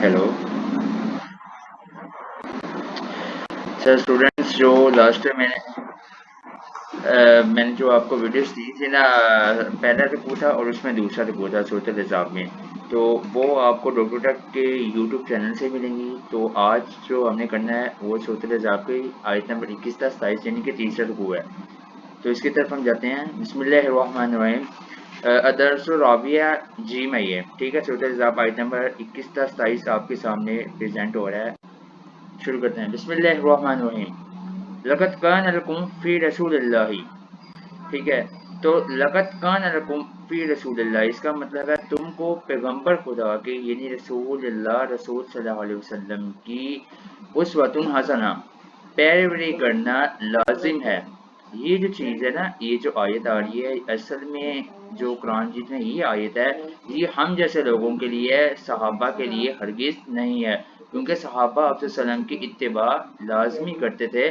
Hello sir students जो last time मैंने जो आपको वीडियोस दी थी ना, पहला रिपोर्ट था और उसमें दूसरा रिपोर्ट था सूरत हिसाब में। तो वो आपको डॉक्टर टक के यूट्यूब चैनल से मिलेंगी। तो आज जो हमने करना है वो सूरत हिसाब की आयत नंबर 21 था 27 यानी कि तीसरा रुकू है। तो इसकी तरफ हम जाते हैं। बिस्मिल्लाहिर्रहमानिर्रहीम। अदरस राबिया जी में ये ठीक है। सूरत हिसाब आयत नंबर 21 था 27 आपके सामने प्रेजेंट हो रहा है। शुरू करते हैं। बिस्मिल्लाहिर्रहमानिर्रहीम। लक़द कान लकुम फ़ी रसूलिल्लाहि। ठीक है। तो लक़द कान लकुम फ़ी रसूलिल्लाह इसका मतलब है तुमको पैगंबर खुदा के यानी रसूल सल्लल्लाहु अलैहि वसल्लम की उस्वतुन हसना पैरवी करना लाजिम है। ये जो चीज़ है ना, ये जो आयत आ रही है असल में जो कुरान मजीद में ये आयत है, ये हम जैसे लोगों के लिए सहाबा के लिए हरगिज़ नहीं है, क्योंकि सहाबा आप सल्लम की इत्तिबा लाजमी करते थे।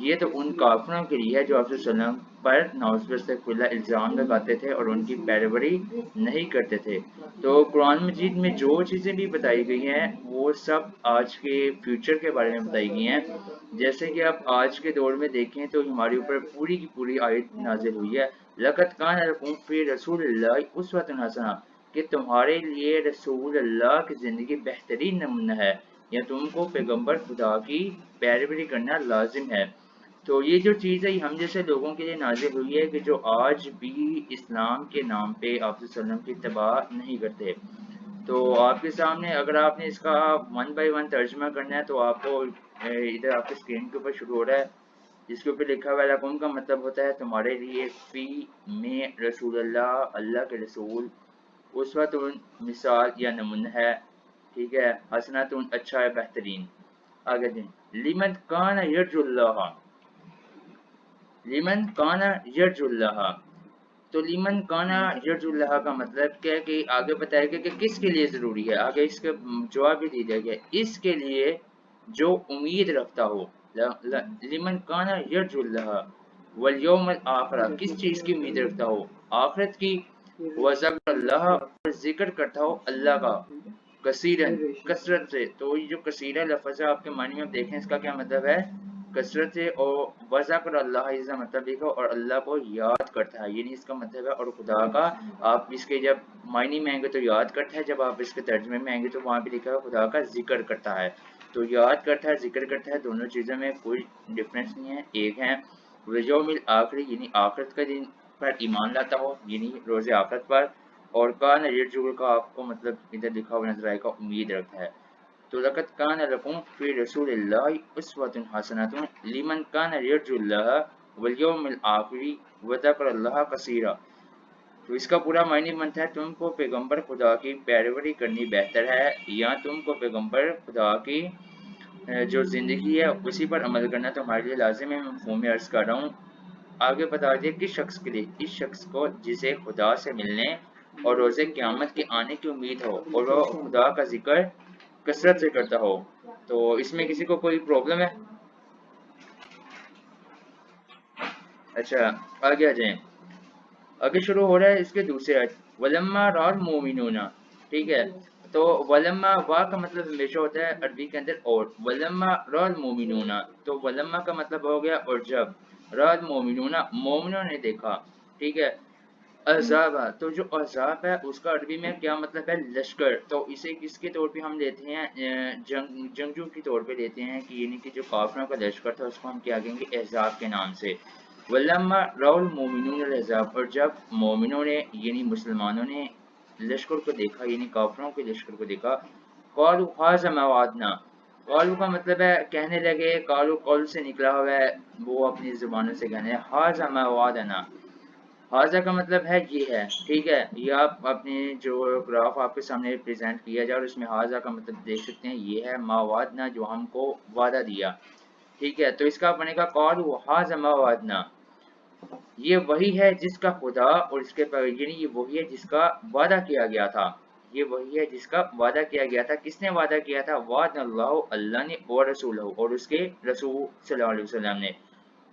ये तो उन काफिरों के लिए है जो आप सल्लम पर नाउज़ुबिल्लाह इल्ज़ाम लगाते थे और उनकी पैरवी नहीं करते थे। तो कुरान मजीद में जो चीज़ें भी बताई गई हैं वो सब आज के फ्यूचर के बारे में बताई गई हैं। जैसे कि आप आज के दौर में देखें तो हमारे ऊपर पूरी की पूरी आयत नाजिल हुई है। लक़द कान लकुम फ़ी रसूलिल्लाहि उस्वतुन हसना कि तुम्हारे लिए रसूल अल्लाह की ज़िंदगी बेहतरीन नमूना है या तुमको पैगंबर खुदा की पैरवी करना लाजिम है। तो ये जो चीज़ है हम जैसे लोगों के लिए नाजिल हुई है कि जो आज भी इस्लाम के नाम पे आप वसल्लम की इत्तिबा नहीं करते। तो आपके सामने अगर आपने इसका वन बाय वन तर्जमा करना है तो आपको इधर आपके स्क्रीन के ऊपर शुरू हो रहा है, जिसके ऊपर लिखा हुआ है लकुम का मतलब होता है तुम्हारे लिए, फ़ी में रसूल अल्लाह अल्लाह के रसूल, उसवतुन मिसाल या नमूना है, ठीक है, हसनतुन अच्छा है बेहतरीन। आगे दिन लिमन कान यरजुल्लाह, लिमन काना यरजुल्लाह। तो लीमन काना यरजुल्लाह का मतलब क्या है कि आगे बताया गया कि किसके लिए ज़रूरी है। आगे इसका जवाब भी दिया गया इसके लिए जो उम्मीद रखता हो। लिमन काना यरजुल्लाह वल यौमल आखिरा किस चीज़ की उम्मीद रखता हो, आखिरत की। वज़करल्लाह और जिक्र करता हो अल्लाह का कसीरन कसरत से। तो ये जो कसीरा लफ्ज़ है आपके मानी में देखें इसका क्या मतलब है, कसरत से। और वज़ाकर अल्लाह इसका मतलब देखो और अल्लाह को याद करता है, ये नहीं इसका मतलब है। और खुदा का आप इसके जब मायने में आएंगे तो याद करता है, जब आप इसके तर्जमे में आएंगे तो वहाँ पे लिखा है खुदा का जिक्र करता है। तो याद करता है जिक्र करता है, दोनों चीज़ों में कोई डिफरेंस नहीं है, एक है। वजौमिल आखिरी यानी आखिरत का दिन पर ईमान लाता हो यानी रोज़े आखिरत पर। और कान यरजुल का आपको मतलब इधर लिखा हुआ नजर आएगा उम्मीद रखता है। तो लक़द कान लकुम फ़ी रसूलिल्लाहि उस्वतुन हसनतुन लिमन कान यरजुल्लाह वल यौमिल आखिर व ज़करल्लाह कसीरा। तो इसका पूरा मायने बनता है तुमको पैगंबर खुदा की पैरवी करनी बेहतर है या तुमको पैगंबर खुदा की जो ज़िंदगी है उसी पर अमल करना तुम्हारे लिए लाजिम है। मैं मफ़हूम में अर्ज़ कर रहा हूँ। आगे बता दिया किस शख्स के लिए, इस शख्स को जिसे खुदा से मिलने और रोज़े क़यामत के आने की उम्मीद हो और वह खुदा का जिक्र कसरत से करता हो। तो इसमें किसी को कोई प्रॉब्लम है? अच्छा, आगे आ जाएं। आगे शुरू हो रहा है इसके दूसरे आयत वलम्मा राल मोमिनूना। ठीक है। तो वलम्मा वाह का मतलब हमेशा होता है अरबी के अंदर और, वलम्मा राल मोमिनूना तो वलम्मा का मतलब हो गया और जब, राल मोमिनूना मोमिनों ने देखा। ठीक है। अहज़ाब तो जो अहज़ाब है उसका अरबी में क्या मतलब है, लश्कर। तो इसे किसके तौर पे हम लेते हैं, जंगजू के तौर पे लेते हैं कि यानी कि जो काफिरों का लश्कर था उसको हम क्या कहेंगे, अहज़ाब के नाम से। वल्लम्मा राउल मोमिनून अल-अहज़ाब और जब मोमिनों ने यानी मुसलमानों ने लश्कर को देखा यानी काफिरों के लश्कर को देखा, क़ालू हाज़ा मा वअदना। क़ालू का मतलब है कहने लगे, क़ालू क़ौल से निकला हुआ है, वो अपनी ज़ुबानों से कहने हैं हाज़ा मा वअदना। हाजा का मतलब है ये है। ठीक है। ये आप अपने जो ग्राफ आपके सामने प्रेजेंट किया जाए और इसमें हाजा का मतलब देख सकते हैं, ये है मावादना जो हमको वादा दिया। ठीक है। तो इसका बनेगा कौल हाजा मावादना, ये वही है जिसका खुदा और इसके यानी ये वही है जिसका वादा किया गया था। ये वही है जिसका वादा किया गया था। किसने वादा किया था, वाद अल्लाह अल्लाह ने और रसूल और उसके रसूल सल्लल्लाहु अलैहि वसल्लम ने,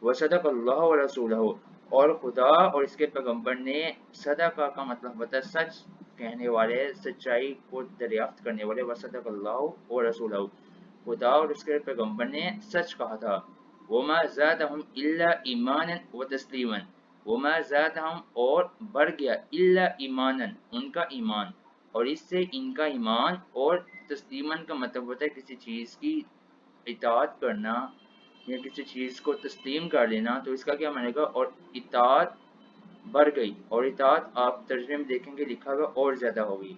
वसदक अल्लाह व रसूलहु और खुदा और इसके पैगंबर ने। सदका का मतलब होता है सच, कहने वाले, सच्चाई को दरियाफ्त करने वाले, वसदक अल्लाह और रसूलहू, खुदा और उसके पैगम्बर ने सच कहा था। वमा ज़ादहुम इल्ला ईमानन व तस्लीमन, वमा ज़ादहुम और बढ़ गया, इल्ला ईमानन उनका ईमान, और इससे इनका ईमान, और तस्लीमन का मतलब होता है किसी चीज़ की इताअत करना या किसी चीज़ को तस्लीम कर लेना। तो इसका क्या मानेगा, और इताअत बढ़ गई, और इताअत आप तर्जुमे में देखेंगे लिखा हुआ और ज़्यादा होगी।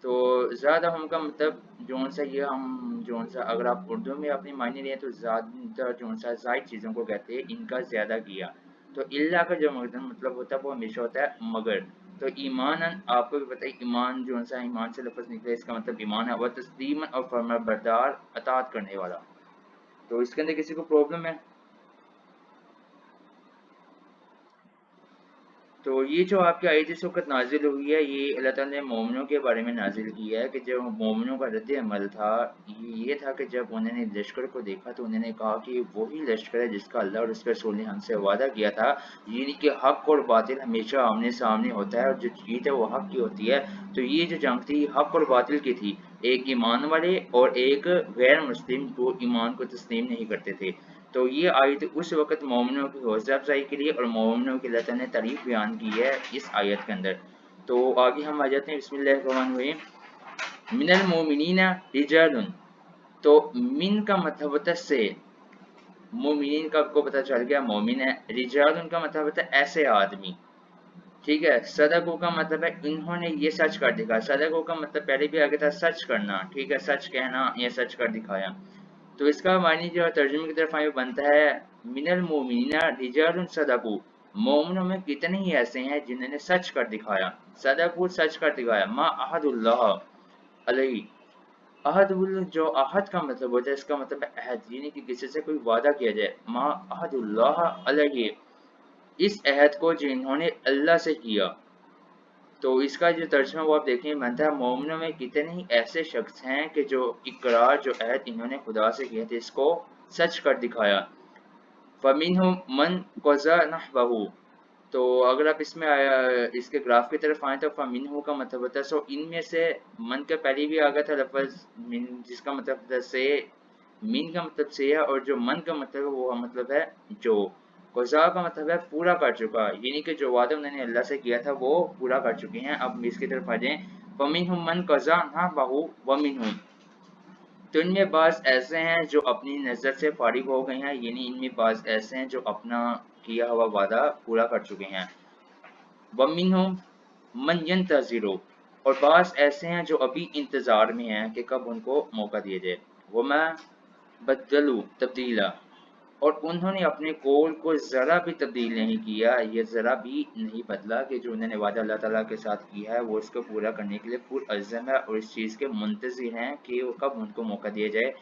तो ज़्यादा हम का मतलब जोन सा ये हम जोन सा अगर आप उर्दू में अपनी मायने लें तो ज़्यादा जोन सा ज़ायद चीज़ों को कहते हैं, इनका ज़्यादा किया। तो इल्ला का जो मतलब होता है वो हमेशा होता है मगर। तो ईमान आपको भी पता है, ईमान जोन सा ईमान से लफ्ज़ निकले, इसका मतलब ईमान है। वह तस्लीमन और फरमाबरदार, अतात करने वाला। तो इसके अंदर किसी को प्रॉब्लम है? तो ये जो आपकी आयत इस वक़्त नाज़िल हुई है, ये अल्लाह ताला ने मोमिनों के बारे में नाज़िल की है कि जो मोमिनों का रद्द अमल था, ये था कि जब उन्होंने लश्कर को देखा तो उन्होंने कहा कि वही लश्कर है जिसका अल्लाह और उसके रसूल ने हमसे वादा किया था, यानी कि हक़ और बातिल हमेशा आमने-सामने होता है और जो जीत है वो हक़ की होती है। तो ये जो जंग थी हक़ और बातिल की थी, एक ईमान वाले और एक गैर मुस्लिम जो ईमान को तस्लीम नहीं करते थे। तो ये आयत उस वक़्त मोमिनों की हौसला अफ़ज़ाई के लिए और मोमिनों की अल्लाह ताला ने तारीफ़ बयान की है इस आयत के अंदर। तो आगे हम आ जाते हैं, बिस्मिल्लाहिर्रहमानिर्रहीम। मिनल मोमिनीना रिजालुन, तो मिन का मतलब होता है से, मोमिनीन का आपको पता चल गया मोमिन है। रिजालुन का मतलब होता है ऐसे आदमी, ठीक है। सदको का मतलब है इन्होंने ये सच कर दिखाया। सदको का मतलब पहले भी आगे था सच करना, ठीक है, सच कहना या सच कर दिखाया। तो इसका मानी जो तर्जुमे की तरफ आगे बनता है, मिनल मोमिनीना रिजालुन सदकू, मोमिनों में कितने ही ऐसे हैं जिन्होंने सच कर दिखाया। सदकू सच कर दिखाया। मा अहदुल्लाह अलैहि, अहदुल जो अहद का मतलब होता है, इसका मतलब है अहद, यानी कि किसी से कोई वादा किया जाए। मा अहदुल्लाह अलैहि, इस अहद को जिन्होंने अल्लाह से किया। तो इसका जो तर्जुमा वो आप देखने में बनता है, मोमिनों में कितने ही ऐसे शख्स हैं कि जो इकरार जो अहद इन्होंने खुदा से किया था इसको सच कर दिखाया। फमिनहुम मन क़ज़ा नहबहु, तो अगर आप इसमें इसके ग्राफ की तरफ आए तो फमिनहु का मतलब होता है सो, इनमें से। मन का पहले भी आ गया था लफ्ज़ मिन, जिसका मतलब होता है से, मिन का मतलब से है, और जो मन का मतलब है वो मतलब है जो। क़ज़ा का मतलब है पूरा कर चुका, यानी कि जो वादा उन्होंने अल्लाह से किया था वो पूरा कर चुके हैं। अब इसकी तरफ आ जाएं, फमिनहुम मन क़ज़ा नहबहु वमिनहुम, तो इनमें बाज़ ऐसे हैं जो अपनी नज़र से फारिग हो गए हैं, यानी इनमें बाज़ ऐसे हैं जो अपना किया हुआ वादा पूरा कर चुके हैं। वमिनहुम मन यंतज़िरु, और बाज़ ऐसे हैं जो अभी इंतज़ार में हैं कि कब उनको मौका दिया जाए। वमा बद्दलू तब्दीला, और उन्होंने अपने कौल को ज़रा भी तब्दील नहीं किया, ये ज़रा भी नहीं बदला कि जो उन्होंने वादा अल्लाह ताला के साथ किया है वो इसको पूरा करने के लिए पुरअज़्म है और इस चीज़ के मुंतज़िर हैं कि वो कब उनको मौका दिया जाए,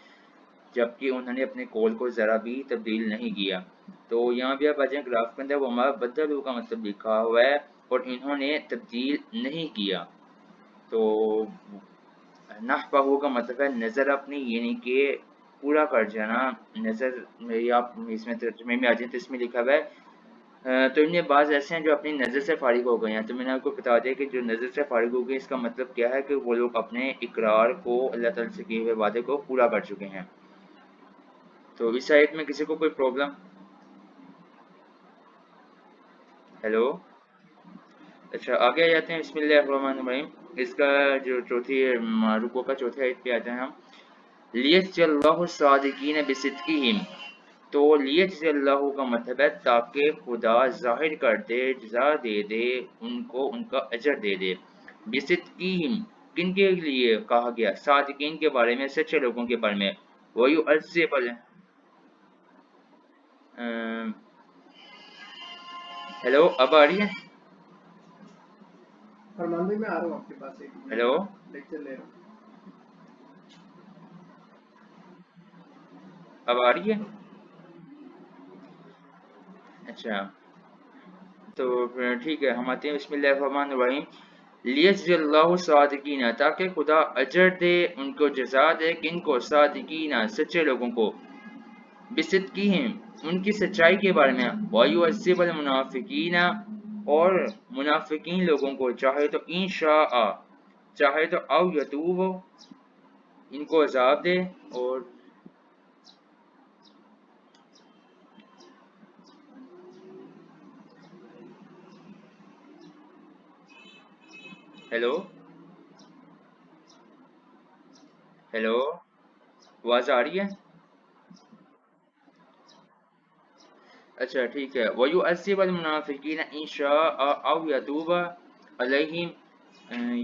जबकि उन्होंने अपने कौल को ज़रा भी तब्दील नहीं किया। तो यहाँ भी आप आ जाएँ ग्राफ के अंदर, वमा बद्दलू का मतलब लिखा हुआ है और इन्होंने तब्दील नहीं किया। तो नहबहु का मतलब है नज़र अपनी, यानी कि पूरा कर जाना। नज़र में आप इसमें तर्जुमे में आ जाए तो इसमें लिखा हुआ है तो इनमें बाज़ ऐसे हैं जो अपनी नज़र से फारिग हो गए हैं। तो मैंने आपको बता दिया कि जो नज़र से फारिग हो गए इसका मतलब क्या है कि वो लोग अपने इकरार को, अल्लाह ताला से किए हुए वादे को पूरा कर चुके हैं। तो इस आयत में किसी को कोई प्रॉब्लम? हेलो, अच्छा आगे आ जाते हैं, बिस्मिल्लाहिर्रहमानिर्रहीम। इसका जो चौथी रुको का चौथे आयत पे आते हैं हम। लियजज़ियल्लाहु सादिकीन बिसिद्क़िहिम, तो लियजज़ियल्लाहु का मतलब है ताकि खुदा ज़ाहिर कर दे, जज़ा दे दे उनको, उनका अजर दे दे। बिसिद्क़िहिम, किन के लिए कहा गया? सादिकीन के बारे में, सच्चे लोगों के बारे में। वयुअज़्ज़िबल, हेलो अब आ रही है? फरमान भाई मैं आ रहा हूँ आपके पास, एक हेलो, लेक्चर ले रहा हूँ। अब आ रही है? अच्छा, तो फिर ठीक है, हम आते हैं बिस्मिल्लाहिर्रहमानिर्रहीम। लियजज़ियल्लाहु सादिकीना, ताकि खुदा अजर दे, उनको जज़ा दे, किनको? सादिकीना, सच्चे लोगों को। बिसिद्क़िहिम, उनकी सच्चाई के बारे में। वयुअज़्ज़िबल मुनाफ़िकीना, और मुनाफिकीन लोगों को चाहे तो इंशाअ, چاہے تو او یتوب ہو، ان کو عذاب دے، اور ہیلو ہیلو آواز آ رہی ہے؟ اچھا ٹھیک ہے. وَيُعَذِّبَ الْمُنَافِقِينَ إِن شَاءَ أَوْ يَتُوبَ عَلَيْهِمْ.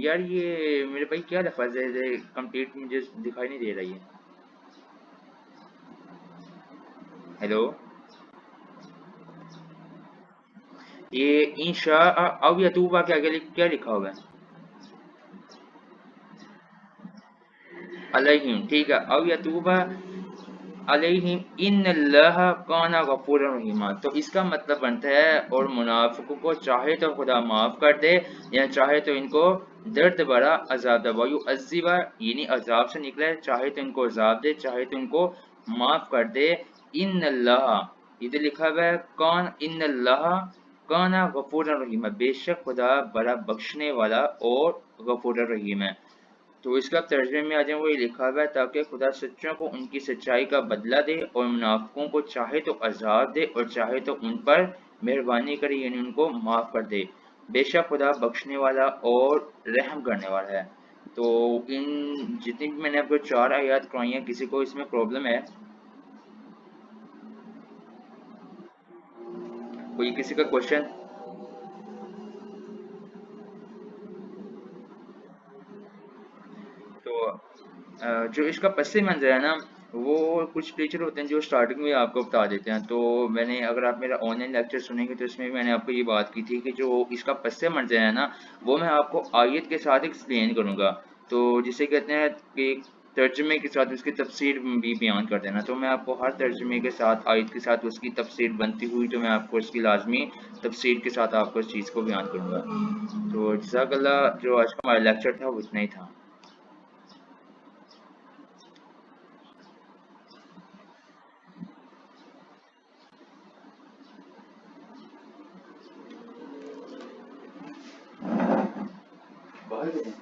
یار یہ میرے بھائی کیا لفظ ہے یہ کمپلیٹ مجھے دکھائی نہیں دے رہی ہے. ہیلو، یہ ان شاء او یتوبہ کے آگے کیا لکھا ہوگا؟ علیہم، ٹھیک ہے. او یتوبہ علیہم ان اللہ کان غفور رحیما. تو اس کا مطلب بنتا ہے اور منافقوں کو چاہے تو خدا معاف کر دے یا چاہے تو ان کو درد بھرا عذاب دے. وَيُعَذِّبَ یعنی عذاب سے نکلا ہے، چاہے تو ان کو عذاب دے چاہے تو ان کو معاف کر دے. ان اللہ، ادھر لکھا ہوا ہے کون، ان اللہ کان غفور رحیم، بے شک خدا بڑا بخشنے والا اور غفور رحیم ہے. تو اس کا ترجمے میں آ جائیں وہ یہ لکھا ہوا ہے تاکہ خدا سچوں کو ان کی سچائی کا بدلہ دے اور منافقوں کو چاہے تو عذاب دے اور چاہے تو ان پر مہربانی کرے یعنی ان کو معاف کر دے. بے شک خدا بخشنے والا اور رحم کرنے والا ہے. تو ان جتنی بھی میں نے آپ کو 4 آیات کروائی ہیں، کسی کو اس میں پرابلم ہے؟ کوئی کسی کا کوشچن؟ تو جو اس کا پس منظر ہے نا، وہ کچھ ٹیچر ہوتے ہیں جو سٹارٹنگ میں آپ کو بتا دیتے ہیں. تو میں نے، اگر آپ میرا آن لائن لیکچر سنیں گے تو اس میں میں نے آپ کو یہ بات کی تھی کہ جو اس کا پس منظر ہے نا، وہ میں آپ کو آیت کے ساتھ ایکسپلین کروں گا. تو جسے کہتے ہیں کہ ترجمے کے ساتھ اس کی تفسیر بھی بیان کر دینا. تو میں آپ کو ہر ترجمے کے ساتھ آیت کے ساتھ اس کی تفسیر بنتی ہوئی تو میں آپ کو اس کی لازمی تفسیر کے ساتھ آپ کو اس چیز کو بیان کروں گا. تو جزاک اللہ. جو آج کا ہمارا لیکچر تھا وہ اتنا ہی تھا. باہر گئے ہیں؟